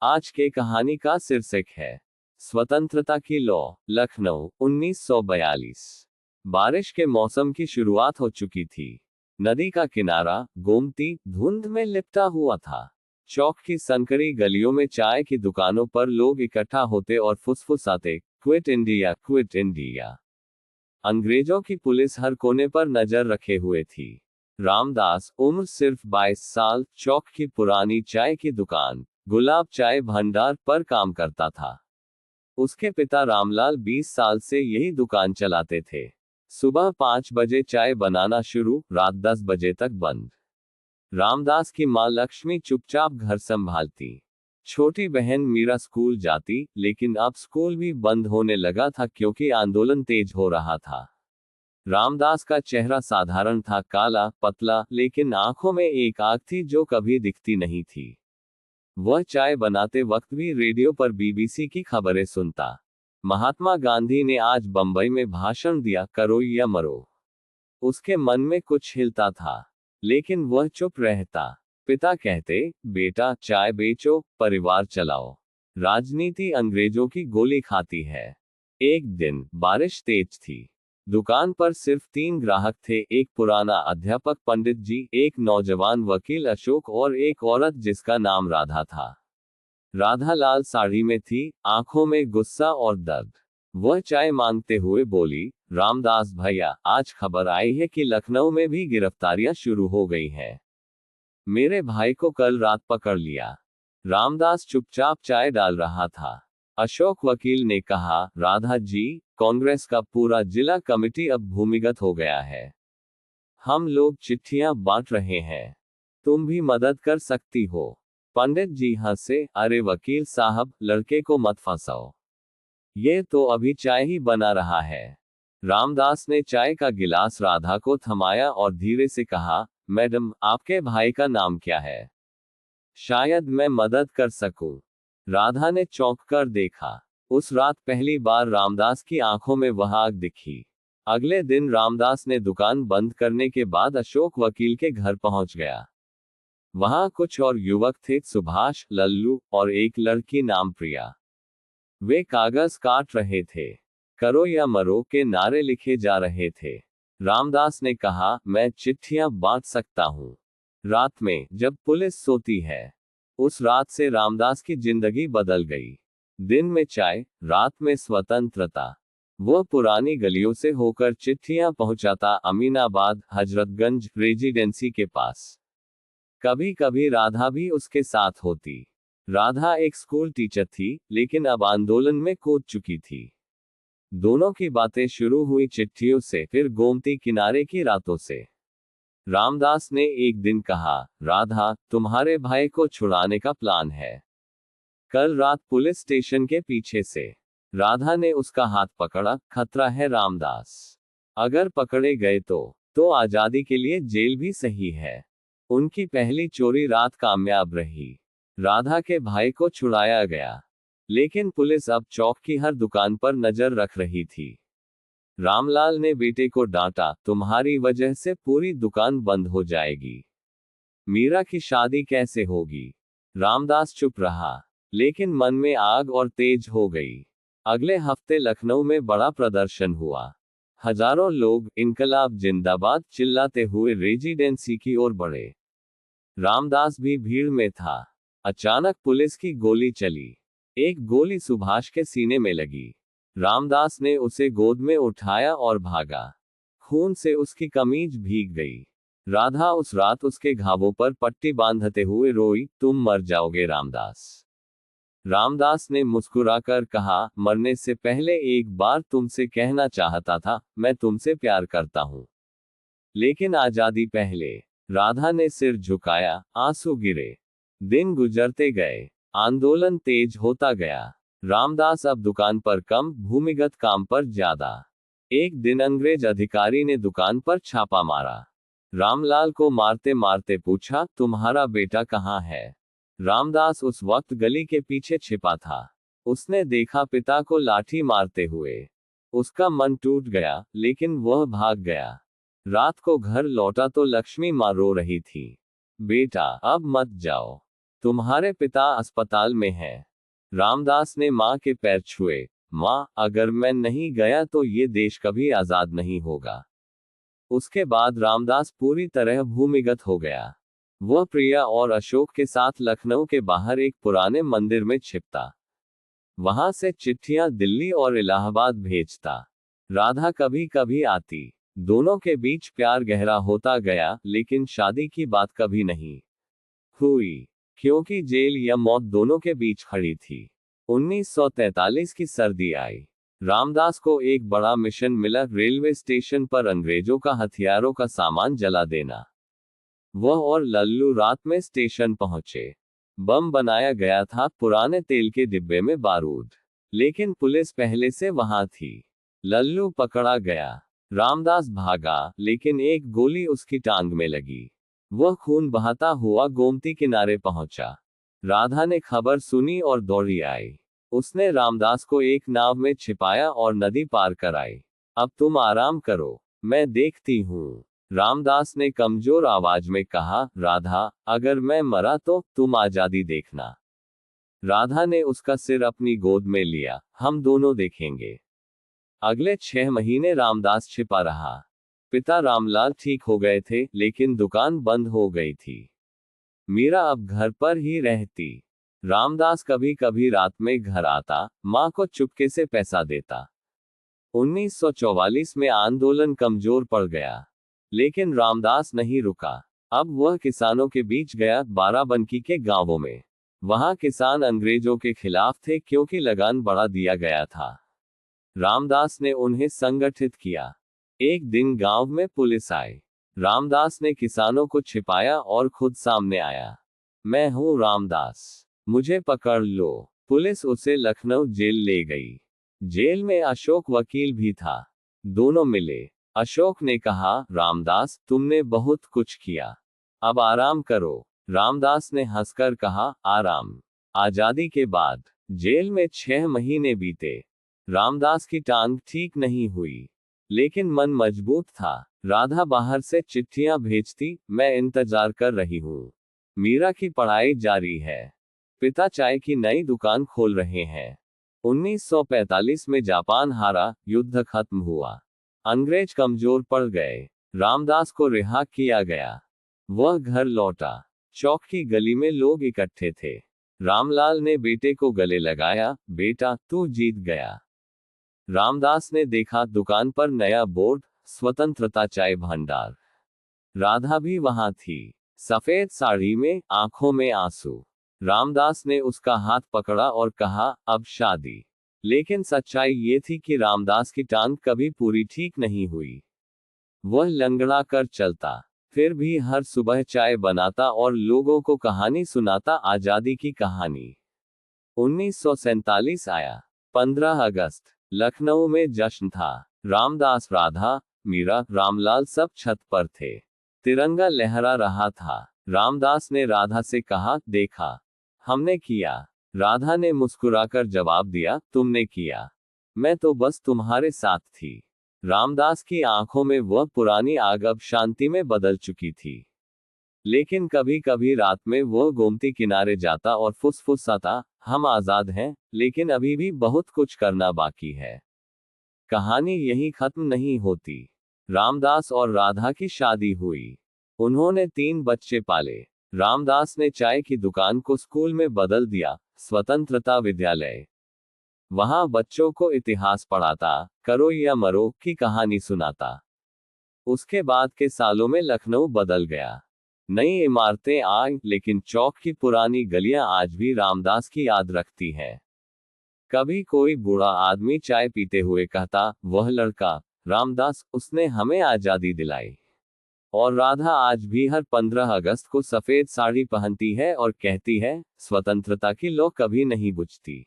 आज के कहानी का शीर्षक है स्वतंत्रता की लौ, लखनऊ 1942। बारिश के मौसम की शुरुआत हो चुकी थी। नदी का किनारा गोमती धुंध में लिपटा हुआ था। चौक की संकरी गलियों में चाय की दुकानों पर लोग इकट्ठा होते और फुसफुसाते, क्विट इंडिया, क्विट इंडिया। अंग्रेजों की पुलिस हर कोने पर नजर रखे हुए थी। रामदास, उम्र सिर्फ 22 साल, चौक की पुरानी चाय की दुकान गुलाब चाय भंडार पर काम करता था। उसके पिता रामलाल 20 साल से यही दुकान चलाते थे। सुबह 5 बजे चाय बनाना शुरू, रात 10 बजे तक बंद। रामदास की मां लक्ष्मी चुपचाप घर संभालती। छोटी बहन मीरा स्कूल जाती, लेकिन अब स्कूल भी बंद होने लगा था क्योंकि आंदोलन तेज हो रहा था। रामदास का चेहरा साधारण था, काला, पतला, लेकिन आंखों में एक आग थी जो कभी दिखती नहीं थी। वह चाय बनाते वक्त भी रेडियो पर बीबीसी की खबरें सुनता। महात्मा गांधी ने आज बंबई में भाषण दिया, करो या मरो। उसके मन में कुछ हिलता था, लेकिन वह चुप रहता। पिता कहते, बेटा चाय बेचो, परिवार चलाओ। राजनीति अंग्रेजों की गोली खाती है। एक दिन बारिश तेज थी। दुकान पर सिर्फ 3 ग्राहक थे, एक पुराना अध्यापक पंडित जी, एक नौजवान वकील अशोक और एक औरत जिसका नाम राधा था। राधा लाल साड़ी में थी, आंखों में गुस्सा और दर्द। वह चाय मांगते हुए बोली, रामदास भैया, आज खबर आई है कि लखनऊ में भी गिरफ्तारियां शुरू हो गई हैं। मेरे भाई को कल रात पकड़ लिया। रामदास चुपचाप चाय डाल रहा था। अशोक वकील ने कहा, राधा जी, कांग्रेस का पूरा जिला कमेटी अब भूमिगत हो गया है। हम लोग चिट्ठियां बांट रहे हैं। तुम भी मदद कर सकती हो। पंडित जी हंसे, अरे वकील साहब, लड़के को मत फंसाओ। ये तो अभी चाय ही बना रहा है। रामदास ने चाय का गिलास राधा को थमाया और धीरे से कहा, मैडम, आपके भाई का नाम क्या है? शायद मैं मदद कर सकूं। राधा ने चौंक कर देखा। उस रात पहली बार रामदास की आंखों में वह आग दिखी। अगले दिन रामदास ने दुकान बंद करने के बाद अशोक वकील के घर पहुंच गया। वहां कुछ और युवक थे, सुभाष, लल्लू और एक लड़की नाम प्रिया। वे कागज काट रहे थे। करो या मरो के नारे लिखे जा रहे थे। रामदास ने कहा, मैं चिट्ठियां बांट सकता हूं। रात में, जब पुलिस सोती है। उस रात से रामदास की जिंदगी बदल गई। दिन में चाय, रात में स्वतंत्रता। वह पुरानी गलियों से होकर चिट्ठियां पहुंचाता, अमीनाबाद, हजरतगंज, रेजिडेंसी के पास। कभी कभी राधा भी उसके साथ होती। राधा एक स्कूल टीचर थी, लेकिन अब आंदोलन में कूद चुकी थी। दोनों की बातें शुरू हुई चिट्ठियों से, फिर गोमती किनारे की रातों से। रामदास ने एक दिन कहा, राधा, तुम्हारे भाई को छुड़ाने का प्लान है। कल रात पुलिस स्टेशन के पीछे से। राधा ने उसका हाथ पकड़ा, खतरा है रामदास। अगर पकड़े गए तो आजादी के लिए जेल भी सही है। उनकी पहली चोरी रात कामयाब रही। राधा के भाई को छुड़ाया गया, लेकिन पुलिस अब चौक की हर दुकान पर नजर रख रही थी। रामलाल ने बेटे को डांटा, तुम्हारी वजह से पूरी दुकान बंद हो जाएगी। मीरा की शादी कैसे होगी? रामदास चुप रहा, लेकिन मन में आग और तेज हो गई। अगले हफ्ते लखनऊ में बड़ा प्रदर्शन हुआ। हजारों लोग इनकलाब जिंदाबाद चिल्लाते हुए रेजिडेंसी की ओर बढ़े। रामदास भी भीड़ में था। अचानक पुलिस की गोली चली। एक गोली सुभाष के सीने में लगी। रामदास ने उसे गोद में उठाया और भागा। खून से उसकी कमीज भीग गई। राधा उस रात उसके घावों पर पट्टी बांधते हुए रोई, तुम मर जाओगे रामदास। रामदास ने मुस्कुराकर कहा, मरने से पहले एक बार तुमसे कहना चाहता था, मैं तुमसे प्यार करता हूं। लेकिन आजादी पहले। राधा ने सिर झुकाया, आंसू गिरे। दिन गुजरते गए। आंदोलन तेज होता गया। रामदास अब दुकान पर कम, भूमिगत काम पर ज्यादा। एक दिन अंग्रेज अधिकारी ने दुकान पर छापा मारा। रामलाल को मारते मारते पूछा, तुम्हारा बेटा कहाँ है? रामदास उस वक्त गली के पीछे छिपा था। उसने देखा पिता को लाठी मारते हुए। उसका मन टूट गया, लेकिन वह भाग गया। रात को घर लौटा तो लक्ष्मी मां रो रही थी। बेटा, अब मत जाओ। तुम्हारे पिता अस्पताल में हैं। रामदास ने मां के पैर छुए। मां, अगर मैं नहीं गया तो ये देश कभी आजाद नहीं होगा। उसके बाद रामदास पूरी तरह भूमिगत हो गया। वह प्रिया और अशोक के साथ लखनऊ के बाहर एक पुराने मंदिर में छिपता। वहां से चिट्ठियां दिल्ली और इलाहाबाद भेजता। राधा कभी कभी आती। दोनों के बीच प्यार गहरा होता गया, लेकिन शादी की बात कभी नहीं हुई, क्योंकि जेल या मौत दोनों के बीच खड़ी थी। 1943 की सर्दी आई। रामदास को एक बड़ा मिशन मिला, रेलवे स्टेशन पर अंग्रेजों का हथियारों का सामान जला देना। वह और लल्लू रात में स्टेशन पहुंचे। बम बनाया गया था, पुराने तेल के डिब्बे में बारूद। लेकिन पुलिस पहले से वहां थी। लल्लू पकड़ा गया। रामदास भागा, लेकिन एक गोली उसकी टांग में लगी। वह खून बहाता हुआ गोमती किनारे पहुंचा। राधा ने खबर सुनी और दौड़ी आई। उसने रामदास को एक नाव में छिपाया और नदी पार कराई। अब तुम आराम करो, मैं देखती हूँ, रामदास ने कमजोर आवाज में कहा। राधा, अगर मैं मरा तो तुम आजादी देखना। राधा ने उसका सिर अपनी गोद में लिया। हम दोनों देखेंगे। अगले 6 महीने रामदास छिपा रहा। पिता रामलाल ठीक हो गए थे, लेकिन दुकान बंद हो गई थी। मीरा अब घर पर ही रहती। रामदास कभी कभी रात में घर आता, मां को चुपके से पैसा देता। 1944 में आंदोलन कमजोर पड़ गया, लेकिन रामदास नहीं रुका। अब वह किसानों के बीच गया, बाराबंकी के गांवों में। वहां किसान अंग्रेजों के खिलाफ थे, क्योंकि लगान बढ़ा दिया गया था। रामदास ने उन्हें संगठित किया। एक दिन गांव में पुलिस आई। रामदास ने किसानों को छिपाया और खुद सामने आया। मैं हूं रामदास, मुझे पकड़ लो। पुलिस उसे लखनऊ जेल ले गई। जेल में अशोक वकील भी था। दोनों मिले। अशोक ने कहा, रामदास, तुमने बहुत कुछ किया, अब आराम करो। रामदास ने हंसकर कहा, आराम? आजादी के बाद जेल में 6 महीने बीते। रामदास की टांग ठीक नहीं हुई, लेकिन मन मजबूत था। राधा बाहर से चिट्ठियां भेजती, मैं इंतजार कर रही हूं। मीरा की पढ़ाई जारी है। पिता चाय की नई दुकान खोल रहे हैं। 1945 में जापान हारा, युद्ध खत्म हुआ। अंग्रेज कमजोर पड़ गए। रामदास को रिहा किया गया। वह घर लौटा। चौक की गली में लोग इकट्ठे थे। रामलाल ने बेटे को गले लगाया, बेटा, तू जीत गया। रामदास ने देखा दुकान पर नया बोर्ड, स्वतंत्रता चाय भंडार। राधा भी वहां थी, सफेद साड़ी में, आंखों में आंसू। रामदास ने उसका हाथ पकड़ा और कहा, अब शादी। लेकिन सच्चाई ये थी कि रामदास की टांग कभी पूरी ठीक नहीं हुई। वह लंगड़ा कर चलता, फिर भी हर सुबह चाय बनाता और लोगों को कहानी सुनाता, आजादी की कहानी। 1947 आया। 15 अगस्त, लखनऊ में जश्न था। रामदास, राधा, मीरा, रामलाल सब छत पर थे। तिरंगा लहरा रहा था। रामदास ने राधा से कहा, देखा, हमने किया। राधा ने मुस्कुराकर जवाब दिया, तुमने किया, मैं तो बस तुम्हारे साथ थी। रामदास की आंखों में वह पुरानी आग अब शांति में बदल चुकी थी। लेकिन कभी कभी रात में वह गोमती किनारे जाता और फुसफुसाता, हम आजाद हैं, लेकिन अभी भी बहुत कुछ करना बाकी है। कहानी यहीं खत्म नहीं होती। रामदास और राधा की शादी हुई। उन्होंने 3 बच्चे पाले। रामदास ने चाय की दुकान को स्कूल में बदल दिया, स्वतंत्रता विद्यालय। वहां बच्चों को इतिहास पढ़ाता, करो या मरो की कहानी सुनाता। उसके बाद के सालों में लखनऊ बदल गया। नई इमारतें आई, लेकिन चौक की पुरानी गलियां आज भी रामदास की याद रखती हैं। कभी कोई बूढ़ा आदमी चाय पीते हुए कहता, वह लड़का रामदास, उसने हमें आजादी दिलाई। और राधा आज भी हर 15 अगस्त को सफेद साड़ी पहनती है और कहती है, स्वतंत्रता की लौ कभी नहीं बुझती।